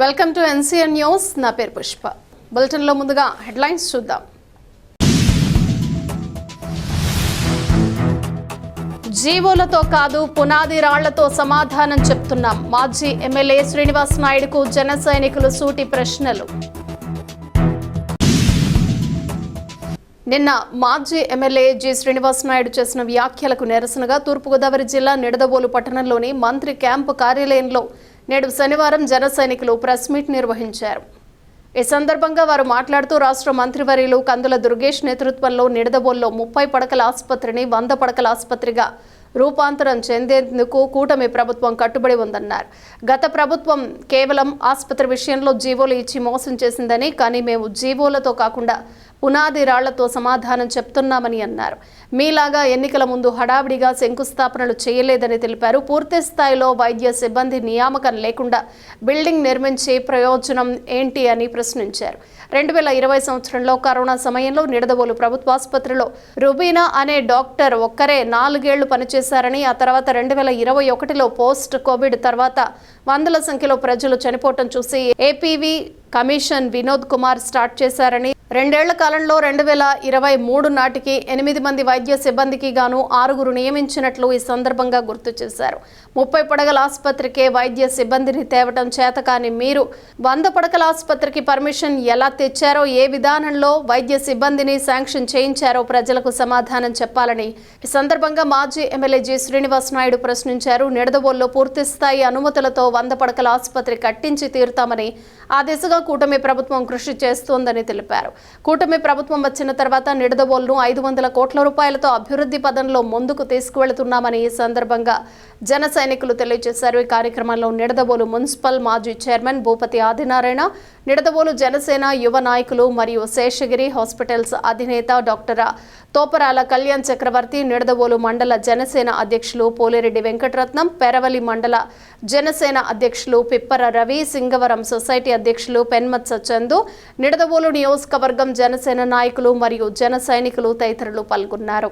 Welcome to NCN news. నా పేరు పుష్ప. బులెటిన్లో ముందుగా హెడ్లైన్స్ చూద్దాం. జీవోలతో కాదు పునాది రాళ్లతో సమాధానం చెప్తున్నాం. మాజీ ఎమ్మెల్యే శ్రీనివాస్ నాయుడుకు జన సైనికులు సూటి ప్రశ్నలు. నిన్న మాజీ ఎమ్మెల్యే జి శ్రీనివాస్ నాయుడు చేసిన వ్యాఖ్యలకు నిరసనగా తూర్పుగోదావరి జిల్లా నిడదవోలు పట్టణంలోని మంత్రి క్యాంపు కార్యాలయంలో నేడు శనివారం జన సైనికులు ప్రెస్ మీట్ నిర్వహించారు. ఈ సందర్భంగా వారు మాట్లాడుతూ రాష్ట్ర మంత్రివర్యులు కందుల దుర్గేష్ నేతృత్వంలో నిడదవోలులో 30 పడకల ఆసుపత్రిని 100 పడకల ఆసుపత్రిగా రూపాంతరం చెందేందుకు కూటమి ప్రభుత్వం కట్టుబడి ఉందన్నారు. గత ప్రభుత్వం కేవలం ఆసుపత్రి విషయంలో జీవోలు ఇచ్చి మోసం చేసిందని, కానీ మేము జీవోలతో కాకుండా పునాది రాళ్లతో సమాధానం చెప్తున్నామని అన్నారు. మీలాగా ఎన్నికల ముందు హడావిడిగా శంకుస్థాపనలు చేయలేదని తెలిపారు. పూర్తి స్థాయిలో వైద్య సిబ్బంది నియామకం లేకుండా బిల్డింగ్ నిర్మించే ప్రయోజనం ఏంటి అని ప్రశ్నించారు. 2020 సంవత్సరంలో కరోనా సమయంలో నిడదవోలు ప్రభుత్వ ఆసుపత్రిలో రుబీనా అనే డాక్టర్ ఒక్కరే 4 ఏళ్లు పనిచేశారని, ఆ తర్వాత 2021లో పోస్ట్ కోవిడ్ తర్వాత వందల సంఖ్యలో ప్రజలు చనిపోవటం చూసి APV commission Vinod Kumar start చేశారని, 2 ఏళ్ల కాలంలో 2023 నాటికి 8 మంది వైద్య సిబ్బందికి గాను 6 నియమించినట్లు ఈ సందర్భంగా గుర్తు చేశారు. 30 పడకల ఆసుపత్రికే వైద్య సిబ్బందిని తేవటం చేతకాని మీరు 100 పడకల ఆసుపత్రికి పర్మిషన్ ఎలా తెచ్చారో, ఏ విధానంలో వైద్య సిబ్బందిని శాంక్షన్ చేయించారో ప్రజలకు సమాధానం చెప్పాలని ఈ సందర్భంగా మాజీ ఎమ్మెల్యే జి శ్రీనివాస్ నాయుడు ప్రశ్నించారు. నిడదవోలులో పూర్తి స్థాయి అనుమతులతో 100 పడకల ఆసుపత్రి కట్టించి తీరుతామని, ఆ దిశగా కూటమి ప్రభుత్వం కృషి చేస్తోందని తెలిపారు. కూటమి ప్రభుత్వం వచ్చిన తర్వాత నిడదవోలును 500 కోట్ల రూపాయలతో అభివృద్ధి పదంలో ముందుకు తీసుకువెళుతున్నామని ఈ సందర్భంగా జన సైనికులు తెలియజేశారు. ఈ కార్యక్రమంలో నిడదవోలు మున్సిపల్ మాజీ చైర్మన్ భూపతి ఆదినారాయణ, నిడదవోలు జనసేన యువ నాయకులు మరియు శేషగిరి హాస్పిటల్స్ అధినేత డాక్టర్ తోపరాల కళ్యాణ్ చక్రవర్తి, నిడదవోలు మండల జనసేన అధ్యక్షులు పోలేరెడ్డి వెంకటరత్నం, పెరవలి మండల జనసేన అధ్యక్షులు పిప్పర రవి, సింగవరం సొసైటీ అధ్యక్షులు పెన్మత్స చందు, నిడదవోలు నియోజకవర్గం జనసేన నాయకులు మరియు జన సైనికులు తదితరులు పాల్గొన్నారు.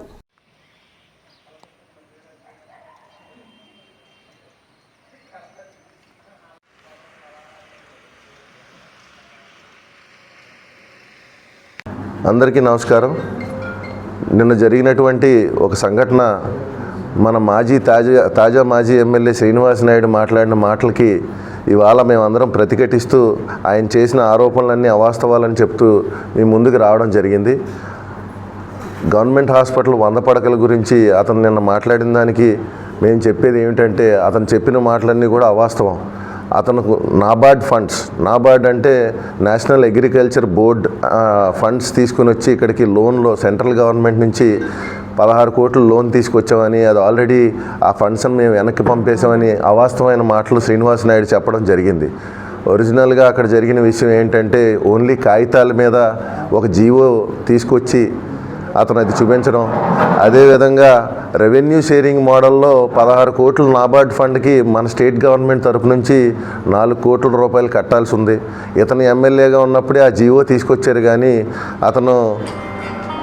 అందరికీ నమస్కారం. నిన్న జరిగినటువంటి ఒక సంఘటన, మన తాజా మాజీ ఎమ్మెల్యే శ్రీనివాస్ నాయుడు మాట్లాడిన మాటలకి ఇవాళ మేమందరం ప్రతిఘటిస్తూ ఆయన చేసిన ఆరోపణలన్నీ అవాస్తవాలని చెప్తూ మీ ముందుకు రావడం జరిగింది. గవర్నమెంట్ హాస్పిటల్ 100 పడకల గురించి అతను నిన్న మాట్లాడిన దానికి మేము చెప్పేది ఏమిటంటే, అతను చెప్పిన మాటలన్నీ కూడా అవాస్తవం. అతను నాబార్డ్ అంటే నేషనల్ అగ్రికల్చర్ బోర్డ్ ఫండ్స్ తీసుకుని వచ్చి ఇక్కడికి లోన్లో సెంట్రల్ గవర్నమెంట్ నుంచి 16 కోట్లు లోన్ తీసుకొచ్చామని, అది ఆల్రెడీ ఆ ఫండ్స్ని మేము వెనక్కి పంపేశామని అవాస్తవమైన మాటలు శ్రీనివాస్ నాయుడు చెప్పడం జరిగింది. ఒరిజినల్గా అక్కడ జరిగిన విషయం ఏంటంటే, ఓన్లీ కాగితాల మీద ఒక జీవో తీసుకొచ్చి అతను అది చూపించడం, అదేవిధంగా రెవెన్యూ షేరింగ్ మోడల్లో 16 కోట్లు నాబార్డ్ ఫండ్కి మన స్టేట్ గవర్నమెంట్ తరపు నుంచి 4 కోట్ల రూపాయలు కట్టాల్సి ఉంది. ఇతను ఎమ్మెల్యేగా ఉన్నప్పుడే ఆ జీవో తీసుకొచ్చారు, కానీ అతను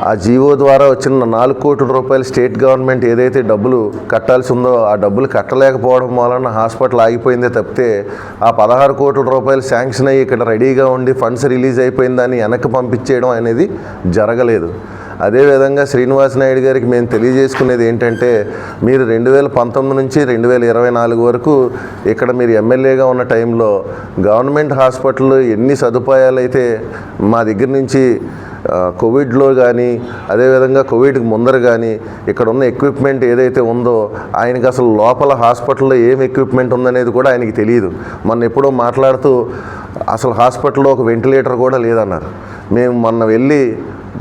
ఆ జీవో ద్వారా వచ్చిన 4 కోట్ల రూపాయలు స్టేట్ గవర్నమెంట్ ఏదైతే డబ్బులు కట్టాల్సి ఉందో ఆ డబ్బులు కట్టలేకపోవడం వలన హాస్పిటల్ ఆగిపోయిందే తప్పితే, ఆ 16 కోట్ల రూపాయలు శాంక్షన్ అయ్యి ఇక్కడ రెడీగా ఉండి ఫండ్స్ రిలీజ్ అయిపోయిందని వెనక్కి పంపించేయడం అనేది జరగలేదు. అదేవిధంగా శ్రీనివాస్ నాయుడు గారికి మేము తెలియజేసుకునేది ఏంటంటే, మీరు 2019 నుంచి 2024 వరకు ఇక్కడ మీరు ఎమ్మెల్యేగా ఉన్న టైంలో గవర్నమెంట్ హాస్పిటల్లో ఎన్ని సదుపాయాలు అయితే మా దగ్గర నుంచి కోవిడ్లో కానీ, అదేవిధంగా కోవిడ్కి ముందర కానీ ఇక్కడ ఉన్న ఎక్విప్మెంట్ ఏదైతే ఉందో, ఆయనకి అసలు లోపల హాస్పిటల్లో ఏం ఎక్విప్మెంట్ ఉందనేది కూడా ఆయనకి తెలియదు. మొన్న ఎప్పుడో మాట్లాడుతూ అసలు హాస్పిటల్లో ఒక వెంటిలేటర్ కూడా లేదన్నారు. మేము మొన్న వెళ్ళి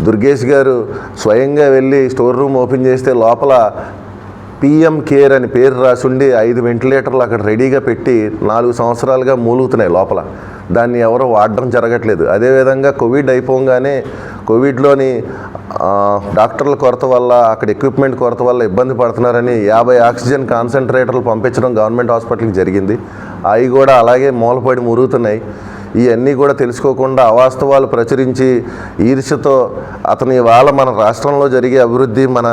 దుర్గేష్ గారు స్వయంగా వెళ్ళి స్టోర్ రూమ్ ఓపెన్ చేస్తే లోపల PM కేర్ అని పేరు రాసుండి 5 వెంటిలేటర్లు అక్కడ రెడీగా పెట్టి 4 సంవత్సరాలుగా మూలుగుతున్నాయి లోపల. దాన్ని ఎవరో వాడడం జరగట్లేదు. అదేవిధంగా కోవిడ్ అయిపోగానే కోవిడ్లోని డాక్టర్ల కొరత వల్ల, అక్కడ ఎక్విప్మెంట్ కొరత వల్ల ఇబ్బంది పడుతున్నారని 50 ఆక్సిజన్ కాన్సన్ట్రేటర్లు పంపించడం గవర్నమెంట్ హాస్పిటల్కి జరిగింది. అవి కూడా అలాగే మూలపడి మురుగుతున్నాయి. ఇవన్నీ కూడా తెలుసుకోకుండా అవాస్తవాలు ప్రచురించి ఈర్ష్యతో అతని ఇవాళ మన రాష్ట్రంలో జరిగే అభివృద్ధి, మన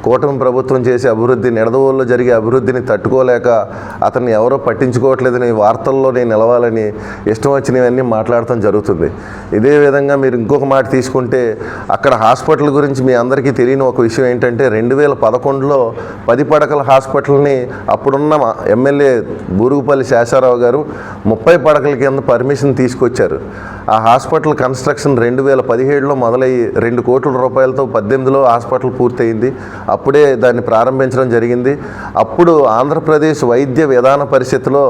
కూటమి ప్రభుత్వం చేసే అభివృద్ధి, నిడదవోలులో జరిగే అభివృద్ధిని తట్టుకోలేక అతన్ని ఎవరో పట్టించుకోవట్లేదని వార్తల్లో నేను నిలవాలని ఇష్టం వచ్చినవన్నీ మాట్లాడటం జరుగుతుంది. ఇదే విధంగా మీరు ఇంకొక మాట తీసుకుంటే అక్కడ హాస్పిటల్ గురించి మీ అందరికీ తెలియని ఒక విషయం ఏంటంటే 2011లో 10 పడకల హాస్పిటల్ని అప్పుడున్న ఎమ్మెల్యే బూరుగుపల్లి శేషారావు గారు 30 పడకల కింద పర్మిషన్ తీసుకొచ్చారు. ఆ హాస్పిటల్ కన్స్ట్రక్షన్ 2017లో మొదలయ్యి 2 కోట్ల రూపాయలతో 18లో హాస్పిటల్ పూర్తయింది. అప్పుడే దాన్ని ప్రారంభించడం జరిగింది. అప్పుడు ఆంధ్రప్రదేశ్ వైద్య విధాన పరిషత్లో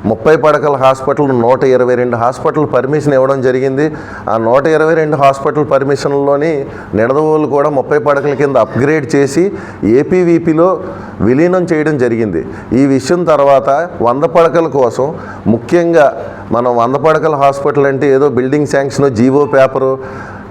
30 పడకల హాస్పిటల్ 122 హాస్పిటల్ పర్మిషన్ ఇవ్వడం జరిగింది. ఆ 122 హాస్పిటల్ పర్మిషన్లోని నిడదవోలు కూడా 30 పడకల కింద అప్గ్రేడ్ చేసి ఏపీవీపీలో విలీనం చేయడం జరిగింది. ఈ విషయం తర్వాత 100 పడకల కోసం ముఖ్యంగా మనం 100 పడకల హాస్పిటల్ అంటే ఏదో building sanction, GO paper,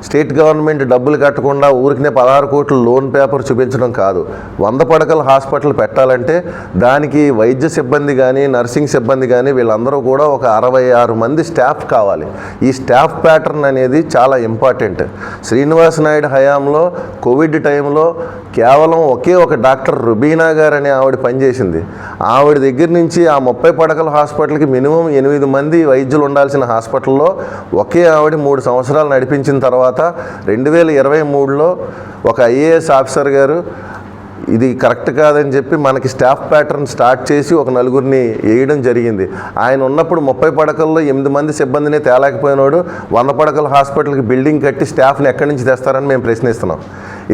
state government డబ్బులు కట్టకుండా ఊరికనే 16 కోట్ల లోన్ పేపర్ చూపించడం కాదు. 100 పడకల హాస్పిటల్ పెట్టాలంటే దానికి వైద్య సిబ్బంది కానీ, నర్సింగ్ సిబ్బంది కానీ వీళ్ళందరూ కూడా ఒక 66 మంది స్టాఫ్ కావాలి. ఈ స్టాఫ్ ప్యాటర్న్ అనేది చాలా ఇంపార్టెంట్. శ్రీనివాస్ నాయుడు హయాంలో కోవిడ్ టైంలో కేవలం ఒకే ఒక డాక్టర్ రుబీనా గారు అనే ఆవిడ పనిచేసింది. ఆవిడ దగ్గర నుంచి ఆ 30 పడకల హాస్పిటల్కి మినిమం 8 మంది వైద్యులు ఉండాల్సిన హాస్పిటల్లో ఒకే ఆవిడ 3 సంవత్సరాలు నడిపించిన తర్వాత 2023లో ఒక ఐఏఎస్ ఆఫీసర్ గారు ఇది కరెక్ట్ కాదని చెప్పి మనకి స్టాఫ్ ప్యాటర్న్ స్టార్ట్ చేసి ఒక 4గురిని వేయడం జరిగింది. ఆయన ఉన్నప్పుడు 30 పడకల్లో 8 మంది సిబ్బందిని తేలేకపోయినాడు. 100 పడకల హాస్పిటల్కి బిల్డింగ్ కట్టి స్టాఫ్ని ఎక్కడి నుంచి తెస్తారని మేము ప్రశ్నిస్తున్నాం.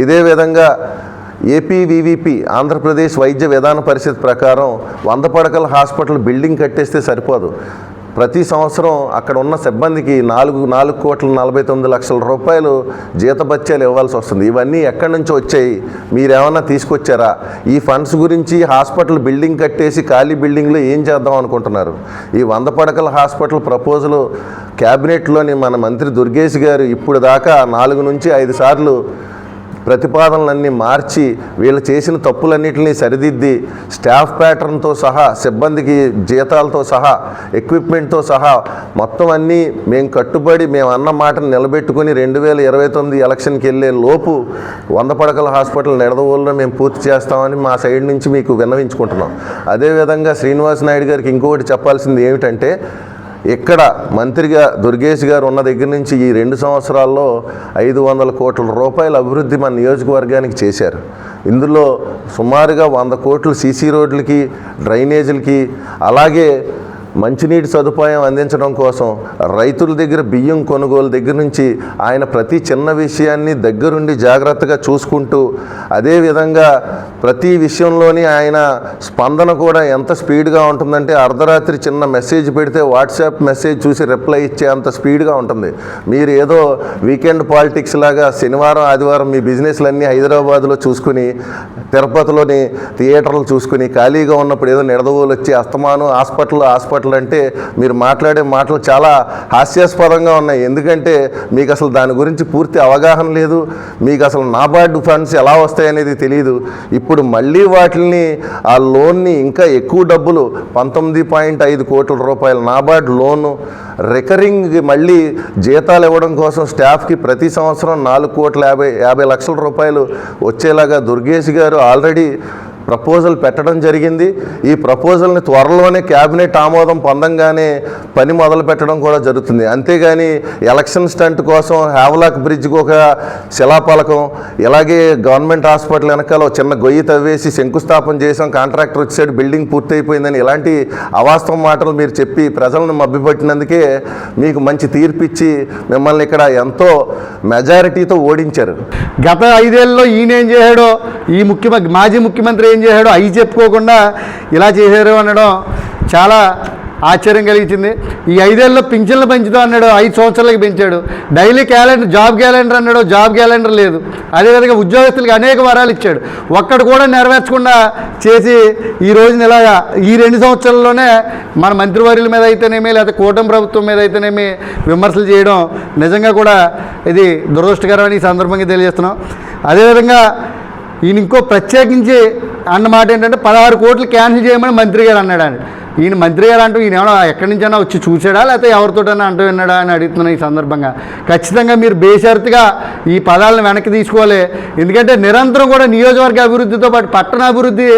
ఇదే విధంగా ఏపీవీవీపీ ఆంధ్రప్రదేశ్ వైద్య విధాన పరిషత్ ప్రకారం 100 పడకల హాస్పిటల్ బిల్డింగ్ కట్టేస్తే సరిపోదు. ప్రతి సంవత్సరం అక్కడ ఉన్న సిబ్బందికి 4,49,00,000 రూపాయలు జీతభత్యాలు ఇవ్వాల్సి వస్తుంది. ఇవన్నీ ఎక్కడి నుంచి వచ్చాయి? మీరేమన్నా తీసుకొచ్చారా? ఈ ఫండ్స్ గురించి హాస్పిటల్ బిల్డింగ్ కట్టేసి ఖాళీ బిల్డింగ్లో ఏం చేద్దాం అనుకుంటున్నారు? ఈ 100 పడకల హాస్పిటల్ ప్రపోజలు క్యాబినెట్లోని మన మంత్రి దుర్గేష్ గారు ఇప్పుడు దాకా 4 నుంచి 5 సార్లు ప్రతిపాదనలన్నీ మార్చి వీళ్ళు చేసిన తప్పులన్నింటినీ సరిదిద్ది స్టాఫ్ ప్యాటర్న్తో సహా, సిబ్బందికి జీతాలతో సహా, ఎక్విప్మెంట్తో సహా మొత్తం అన్నీ మేము కట్టుబడి మేము అన్న మాటను నిలబెట్టుకుని 2029 ఎలక్షన్కి వెళ్ళే లోపు 100 పడకల హాస్పిటల్ నిడదవోలులో మేము పూర్తి చేస్తామని మా సైడ్ నుంచి మీకు విన్నవించుకుంటున్నాం. అదేవిధంగా శ్రీనివాస్ నాయుడు గారికి ఇంకొకటి చెప్పాల్సింది ఏమిటంటే, ఇక్కడ మంత్రిగా దుర్గేష్ గారు ఉన్న దగ్గర నుంచి ఈ 2 సంవత్సరాల్లో 500 కోట్ల రూపాయల అభివృద్ధి మన నియోజకవర్గానికి చేశారు. ఇందులో సుమారుగా 100 కోట్లు సీసీ రోడ్లకి, డ్రైనేజీలకి, అలాగే మంచినీటి సదుపాయం అందించడం కోసం రైతుల దగ్గర బియ్యం కొనుగోలు దగ్గర నుంచి ఆయన ప్రతి చిన్న విషయాన్ని దగ్గరుండి జాగ్రత్తగా చూసుకుంటూ, అదేవిధంగా ప్రతి విషయంలోని ఆయన స్పందన కూడా ఎంత స్పీడ్గా ఉంటుందంటే అర్ధరాత్రి చిన్న మెసేజ్ పెడితే వాట్సాప్ మెసేజ్ చూసి రిప్లై ఇచ్చే అంత స్పీడ్గా ఉంటుంది. మీరు ఏదో వీకెండ్ పాలిటిక్స్ లాగా శనివారం ఆదివారం మీ బిజినెస్లన్నీ హైదరాబాద్లో చూసుకుని, తిరుపతిలోని థియేటర్లు చూసుకుని ఖాళీగా ఉన్నప్పుడు ఏదో నిడదవోలు వచ్చి అస్తమానం హాస్పిటల్ అంటే మీరు మాట్లాడే మాటలు చాలా హాస్యాస్పదంగా ఉన్నాయి. ఎందుకంటే మీకు అసలు దాని గురించి పూర్తి అవగాహన లేదు. మీకు అసలు నాబార్డు ఫండ్స్ ఎలా వస్తాయనేది తెలియదు. ఇప్పుడు మళ్ళీ వాటిని ఆ లోన్ని ఇంకా ఎక్కువ డబ్బులు 19.5 కోట్ల రూపాయల నాబార్డు లోను రికరింగ్ మళ్ళీ జీతాలు ఇవ్వడం కోసం స్టాఫ్కి ప్రతి సంవత్సరం 4,50,00,000 రూపాయలు వచ్చేలాగా దుర్గేష్ గారు ఆల్రెడీ ప్రపోజల్ పెట్టడం జరిగింది. ఈ ప్రపోజల్ని త్వరలోనే క్యాబినెట్ ఆమోదం పొందంగానే పని మొదలు పెట్టడం కూడా జరుగుతుంది. అంతేగాని ఎలక్షన్ స్టంట్ కోసం హ్యావ్లాక్ బ్రిడ్జ్కి ఒక శిలాఫలకం, ఇలాగే గవర్నమెంట్ హాస్పిటల్ వెనకాల చిన్న గొయ్యి తవ్వేసి శంకుస్థాపన చేసాం, కాంట్రాక్టర్ వచ్చాడు, బిల్డింగ్ పూర్తయిపోయిందని ఇలాంటి అవాస్తవ మాటలు మీరు చెప్పి ప్రజలను మభ్యపెట్టినందుకే మీకు మంచి తీర్పిచ్చి మిమ్మల్ని ఇక్కడ ఎంతో మెజారిటీతో ఓడించారు. గత 5 ఏళ్ళలో ఈయనేం చేశాడో, ఈ మాజీ ముఖ్యమంత్రి ఏం చేశాడో అవి చెప్పుకోకుండా ఇలా చేశారు అనడం చాలా ఆశ్చర్యం కలిగించింది. ఈ 5 ఏళ్ళలో పింఛన్లు పెంచుతా అన్నాడు, 5 సంవత్సరాలకి పెంచాడు. డైలీ క్యాలెండర్, జాబ్ క్యాలెండర్ అన్నాడు, జాబ్ క్యాలెండర్ లేదు. అదేవిధంగా ఉద్యోగస్తులకి అనేక వరాలు ఇచ్చాడు, ఒక్కడు కూడా నెరవేర్చకుండా చేసి ఈ రోజున ఇలాగా ఈ 2 సంవత్సరాల్లోనే మన మంత్రివర్యుల మీద అయితేనేమి, లేకపోతే కూటమి ప్రభుత్వం మీద అయితేనేమి విమర్శలు చేయడం నిజంగా కూడా ఇది దురదృష్టకరమని ఈ సందర్భంగా తెలియజేస్తున్నాం. అదేవిధంగా ఈయన ఇంకో ప్రత్యేకించి అన్నమాట ఏంటంటే 16 కోట్లు క్యాన్సిల్ చేయమని మంత్రి గారు అన్నాడు. ఈయన మంత్రి గారు అంటూ ఈయన ఏమైనా ఎక్కడి నుంచైనా వచ్చి చూసాడా లేకపోతే ఎవరితోటైనా అంటూ విన్నాడా అని అడుగుతున్నాను ఈ సందర్భంగా. ఖచ్చితంగా మీరు బేషరతుగా ఈ పదాలను వెనక్కి తీసుకోవాలి. ఎందుకంటే నిరంతరం కూడా నియోజకవర్గ అభివృద్ధితో పాటు పట్టణ అభివృద్ధి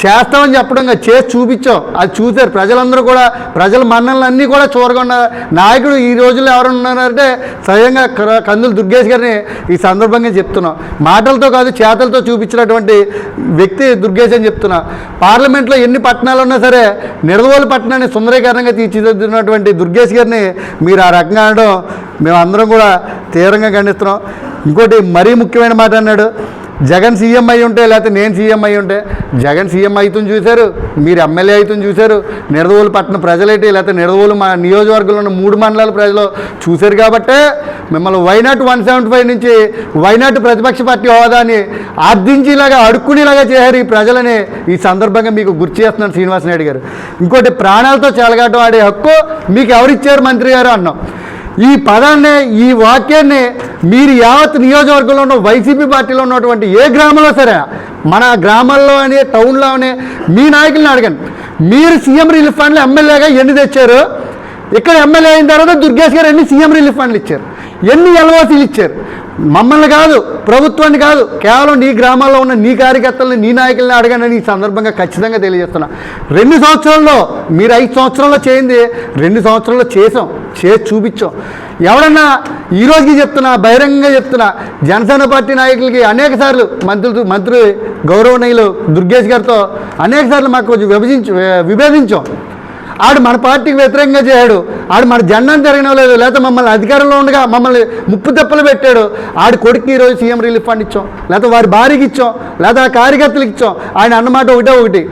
చేస్తామని చెప్పడంగా చేసి చూపించాం. అది చూశారు ప్రజలందరూ కూడా, ప్రజల మన్ననలన్నీ కూడా చూరగొన్న నాయకుడు ఈ రోజుల్లో ఎవరు ఉన్నారంటే స్వయంగా కందుల దుర్గేష్ గారిని ఈ సందర్భంగా చెప్తున్నాం. మాటలతో కాదు చేతలతో చూపించినటువంటి వ్యక్తి దుర్గేష్ అని చెప్తున్నా. పార్లమెంట్లో ఎన్ని పట్టణాలు ఉన్నా సరే నిడదవోలు పట్టణాన్ని సుందరీకరణంగా తీర్చిదిద్దినటువంటి దుర్గేష్ గారిని మీరు ఆ రకంగా అనడం మేము అందరం కూడా తీవ్రంగా ఖండిస్తున్నాం. ఇంకోటి మరీ ముఖ్యమైన మాట అన్నాడు, జగన్ సీఎం అయి ఉంటే లేకపోతే నేను సీఎం అయి ఉంటే. జగన్ సీఎం అవుతుంది చూశారు, మీరు ఎమ్మెల్యే అవుతుంది చూశారు, నిడదవోలు పట్టణ ప్రజలేంటి లేకపోతే నిడదవోలు మా నియోజకవర్గంలో ఉన్న 3 మండలాల ప్రజలు చూశారు కాబట్టే మిమ్మల్ని వైనాట్ 175 నుంచి వైనాట్ ప్రతిపక్ష పార్టీ హోదాని ఆర్థించేలాగా అడుక్కునేలాగా చేశారు ఈ ప్రజలని ఈ సందర్భంగా మీకు గుర్తు చేస్తున్నాను శ్రీనివాస్ నాయుడు గారు. ఇంకోటి ప్రాణాలతో చెలగాటం ఆడే హక్కు మీకు ఎవరిచ్చారు మంత్రి గారు అన్నాం. ఈ పదాన్ని ఈ వాక్యాన్ని మీరు యావత్ నియోజకవర్గంలో ఉన్న వైసీపీ పార్టీలో ఉన్నటువంటి ఏ గ్రామంలో సరే మన గ్రామాల్లో అనే టౌన్లో అనే మీ నాయకులను అడగండి, మీరు సీఎం రిలీఫ్ ఫండ్లు ఎమ్మెల్యేగా ఎన్ని తెచ్చారు, ఇక్కడ ఎమ్మెల్యే అయిన తర్వాత దుర్గేష్ గారు ఎన్ని సీఎం రిలీఫ్ ఫండ్లు ఇచ్చారు, ఎన్ని ఎల్ఓసీలు ఇచ్చారు. మమ్మల్ని కాదు, ప్రభుత్వాన్ని కాదు, కేవలం నీ గ్రామాల్లో ఉన్న నీ కార్యకర్తలని నీ నాయకుల్ని అడగండి ఈ సందర్భంగా ఖచ్చితంగా తెలియజేస్తున్నా. 2 సంవత్సరాల్లో మీరు 5 సంవత్సరాల్లో చేయింది 2 సంవత్సరాల్లో చేసి చూపించాం. ఎవడన్నా ఈరోజుకి చెప్తున్నా, బహిరంగంగా చెప్తున్నా, జనసేన పార్టీ నాయకులకి అనేక సార్లు మంత్రి గౌరవనీయులు దుర్గేష్ గారితో అనేక సార్లు మాకు కొంచెం విభేదించాం. ఆడు మన పార్టీకి వ్యతిరేకంగా చేయడు, ఆడు మన జెండాను తిరగనలేదు, లేకపోతే మమ్మల్ని అధికారంలో ఉండగా మమ్మల్ని ముప్పు తెప్పలు పెట్టాడు. ఆడి కొడుకు ఈరోజు సీఎం రిలీఫ్ ఫండ్ ఇచ్చాం, లేకపోతే వారి భార్యకి ఇచ్చాం, లేదా ఆ కార్యకర్తలకు ఇచ్చాం. ఆయన అన్నమాట ఒకటి,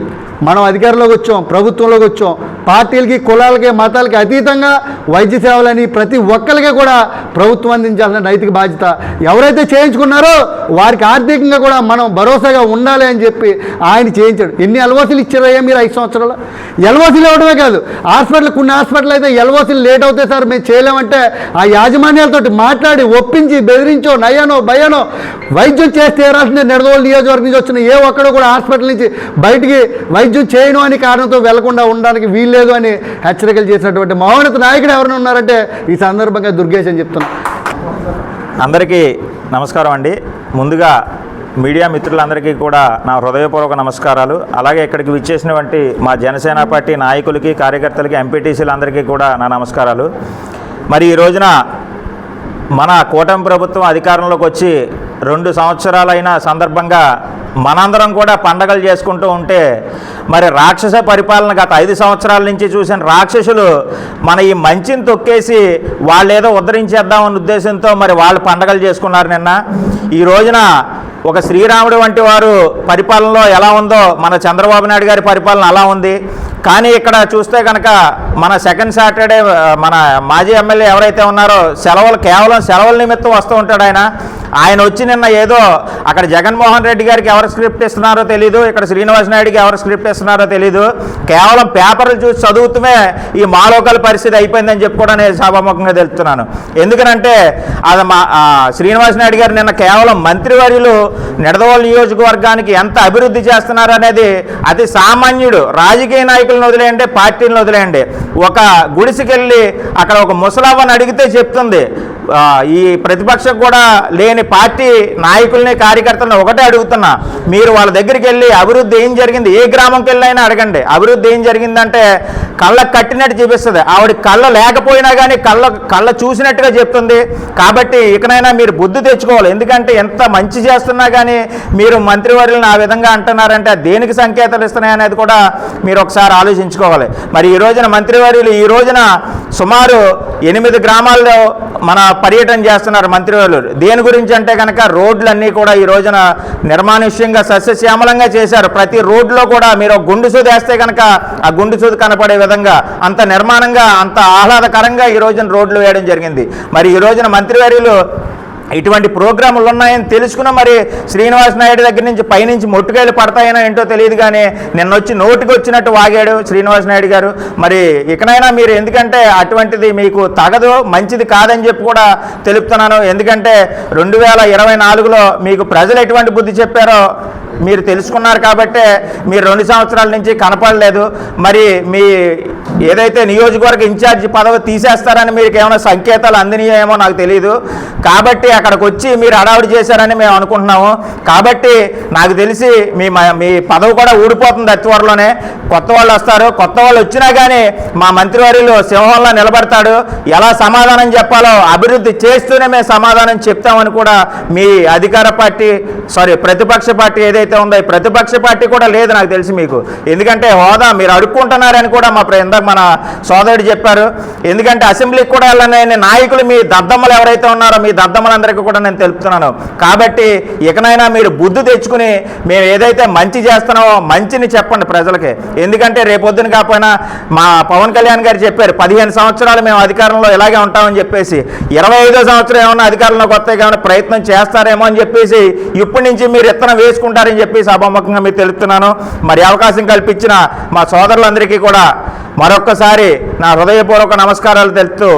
మనం అధికారంలోకి వచ్చాం, ప్రభుత్వంలోకి వచ్చాం, పార్టీలకి కులాలకి మతాలకి అతీతంగా వైద్య సేవలని ప్రతి ఒక్కరికి కూడా ప్రభుత్వం అందించాల్సిన నైతిక బాధ్యత. ఎవరైతే చేయించుకున్నారో వారికి ఆర్థికంగా కూడా మనం భరోసాగా ఉండాలి అని చెప్పి ఆయన చేయించాడు. ఎన్ని ఎల్ఓసీలు ఇచ్చారయ్యా మీరు 5 సంవత్సరాలు? ఎల్ఓసీలు ఇవ్వడమే కాదు, కొన్ని హాస్పిటల్ అయితే ఎల్ఓసీలు లేట్ అవుతాయి సార్ మేము చేయలేమంటే ఆ యాజమాన్యాలతో మాట్లాడి ఒప్పించి బెదిరించో నయ్యానో భయానో వైద్యం చేస్తే తీరాల్సిందే. నిడదవోలు నియోజకవర్గం నుంచి వచ్చిన ఏ ఒక్కడో కూడా హాస్పిటల్ నుంచి బయటికి వైద్యం చేయను అని కారణంతో వెళ్లకుండా ఉండడానికి వీల్లేదు అని హెచ్చరికలు చేసినటువంటి మహోన్నత నాయకుడు ఎవరైనా ఉన్నారంటే ఈ సందర్భంగా దుర్గేష్ అని చెప్తున్నాను. అందరికీ నమస్కారం అండి. ముందుగా మీడియా మిత్రులందరికీ కూడా నా హృదయపూర్వక నమస్కారాలు. అలాగే ఇక్కడికి విచ్చేసినటువంటి మా జనసేన పార్టీ నాయకులకి, కార్యకర్తలకి, ఎంపీటీసీలందరికీ కూడా నా నమస్కారాలు. మరి ఈ రోజున మన కూటమి ప్రభుత్వం అధికారంలోకి వచ్చి 2 సంవత్సరాలైన సందర్భంగా మనందరం కూడా పండగలు చేసుకుంటూ ఉంటే మరి రాక్షస పరిపాలన గత 5 సంవత్సరాల నుంచి చూసిన రాక్షసులు మన ఈ మంచిని తొక్కేసి వాళ్ళేదో ఉద్ధరించేద్దామన్న ఉద్దేశంతో మరి వాళ్ళు పండగలు చేసుకున్నారు. నిన్న ఈ రోజున ఒక శ్రీరాముడు వంటి వారు పరిపాలనలో ఎలా ఉందో మన చంద్రబాబు నాయుడు గారి పరిపాలన అలా ఉంది. కానీ ఇక్కడ చూస్తే కనుక మన సెకండ్ సాటర్డే మన మాజీ ఎమ్మెల్యే ఎవరైతే ఉన్నారో కేవలం సెలవుల నిమిత్తం వస్తూ ఉంటాడు ఆయన వచ్చి నిన్న ఏదో అక్కడ జగన్మోహన్ రెడ్డి గారికి ఎవరు స్క్రిప్ట్ ఇస్తున్నారో తెలీదు, ఇక్కడ శ్రీనివాస్ నాయుడుకి ఎవరు స్క్రిప్ట్ ఇస్తున్నారో తెలీదు, కేవలం పేపర్లు చూసి చదువుతూనే ఈ మాలోకల పరిస్థితి అయిపోయిందని చెప్పి కూడా నేను సభాముఖంగా తెలుపుతున్నాను. ఎందుకనంటే అది శ్రీనివాస్ నాయుడు గారు నిన్న కేవలం మంత్రివర్యులు నిడదవోలు నియోజకవర్గానికి ఎంత అభివృద్ధి చేస్తున్నారు అనేది అతి సామాన్యుడు, రాజకీయ నాయకులను వదిలేయండి, పార్టీలను వదిలేయండి, ఒక గుడిసికెళ్ళి అక్కడ ఒక ముసలావ్వని అడిగితే చెప్తుంది. ఈ ప్రతిపక్షం కూడా లేని పార్టీ నాయకుల్ని, కార్యకర్తలను ఒకటే అడుగుతున్నా, మీరు వాళ్ళ దగ్గరికి వెళ్ళి అభివృద్ధి ఏం జరిగింది, ఏ గ్రామంకి వెళ్ళైనా అడగండి, అభివృద్ధి ఏం జరిగిందంటే కళ్ళకు కట్టినట్టు చూపిస్తుంది. ఆవిడ కళ్ళ లేకపోయినా కానీ కళ్ళ చూసినట్టుగా చెప్తుంది. కాబట్టి ఇకనైనా మీరు బుద్ధి తెచ్చుకోవాలి. ఎందుకంటే ఎంత మంచి చేస్తున్నా కానీ మీరు మంత్రివర్యులను ఆ విధంగా అంటున్నారంటే దేనికి సంకేతాలు ఇస్తున్నాయనేది కూడా మీరు ఒకసారి ఆలోచించుకోవాలి. మరి ఈ రోజున మంత్రివర్యులు ఈ రోజున సుమారు 8 గ్రామాల్లో మన పర్యటన చేస్తున్నారు మంత్రివర్యులు. దేని గురించి అంటే కనుక రోడ్లన్నీ కూడా ఈ రోజున నిర్మానుష్యంగా సస్యశ్యామలంగా చేశారు. ప్రతి రోడ్లో కూడా మీరు గుండు సూది వేస్తే కనుక ఆ గుండు సూది కనపడే విధంగా అంత నిర్మాణంగా అంత ఆహ్లాదకరంగా ఈ రోజున రోడ్లు వేయడం జరిగింది. మరి ఈ రోజున మంత్రివర్యులు ఇటువంటి ప్రోగ్రాములు ఉన్నాయని తెలుసుకున్న మరి శ్రీనివాస్ నాయుడు దగ్గర నుంచి పైనుంచి మొట్టుకాయలు పడతాయనో ఏంటో తెలియదు కానీ నిన్న వచ్చి నోటికి వచ్చినట్టు వాగాడు శ్రీనివాస్ నాయుడు గారు. మరి ఇకనైనా మీరు ఎందుకంటే అటువంటిది మీకు తగదు, మంచిది కాదని చెప్పి కూడా తెలుపుతున్నాను. ఎందుకంటే 2024లో మీకు ప్రజలు ఎటువంటి బుద్ధి చెప్పారో మీరు తెలుసుకున్నారు కాబట్టే మీరు 2 సంవత్సరాల నుంచి కనపడలేదు. మరి మీ ఏదైతే నియోజకవర్గ ఇన్ఛార్జి పదవి తీసేస్తారని మీకు ఏమైనా సంకేతాలు అందినాయేమో నాకు తెలియదు. కాబట్టి అక్కడికి వచ్చి మీరు హడావుడి చేశారని మేము అనుకుంటున్నాము. కాబట్టి నాకు తెలిసి మీ పదవి కూడా ఊడిపోతుంది అతి త్వరలోనే. కొత్త వాళ్ళు వస్తారు. కొత్త వాళ్ళు వచ్చినా కానీ మా మంత్రివర్యులు సింహంలో నిలబడతాడు. ఎలా సమాధానం చెప్పాలో అభివృద్ధి చేస్తూనే మేము సమాధానం చెప్తామని కూడా మీ అధికార పార్టీ ప్రతిపక్ష పార్టీ ఏదైతే ఉందో ఈ ప్రతిపక్ష పార్టీ కూడా లేదు నాకు తెలిసి మీకు. ఎందుకంటే హోదా మీరు అడుక్కుంటున్నారని కూడా ఇందాక మన సోదరుడు చెప్పారు. ఎందుకంటే అసెంబ్లీకి కూడా వెళ్ళని నాయకులు మీ దద్దమ్మలు ఎవరైతే ఉన్నారో మీ దద్దమ్మలందరికీ కూడా నేను తెలుపుతున్నాను. కాబట్టి ఇకనైనా మీరు బుద్ధి తెచ్చుకుని మేము ఏదైతే మంచి చేస్తున్నామో మంచిని చెప్పండి ప్రజలకి. ఎందుకంటే రేపొద్దున కాకపోయినా మా పవన్ కళ్యాణ్ గారు చెప్పారు 15 సంవత్సరాలు మేము అధికారంలో ఇలాగే ఉంటామని చెప్పేసి. 25వ సంవత్సరం ఏమన్నా అధికారంలోకి వస్తే ఏమైనా ప్రయత్నం చేస్తారేమో అని చెప్పేసి ఇప్పటి నుంచి మీరు ఇత్తనం వేసుకుంటారని చెప్పి సభాముఖంగా మీరు తెలుపుతున్నాను. మరి అవకాశం కల్పించిన మా సోదరులందరికీ కూడా మరొక్కసారి నా హృదయపూర్వక నమస్కారాలు తెలుపుతూ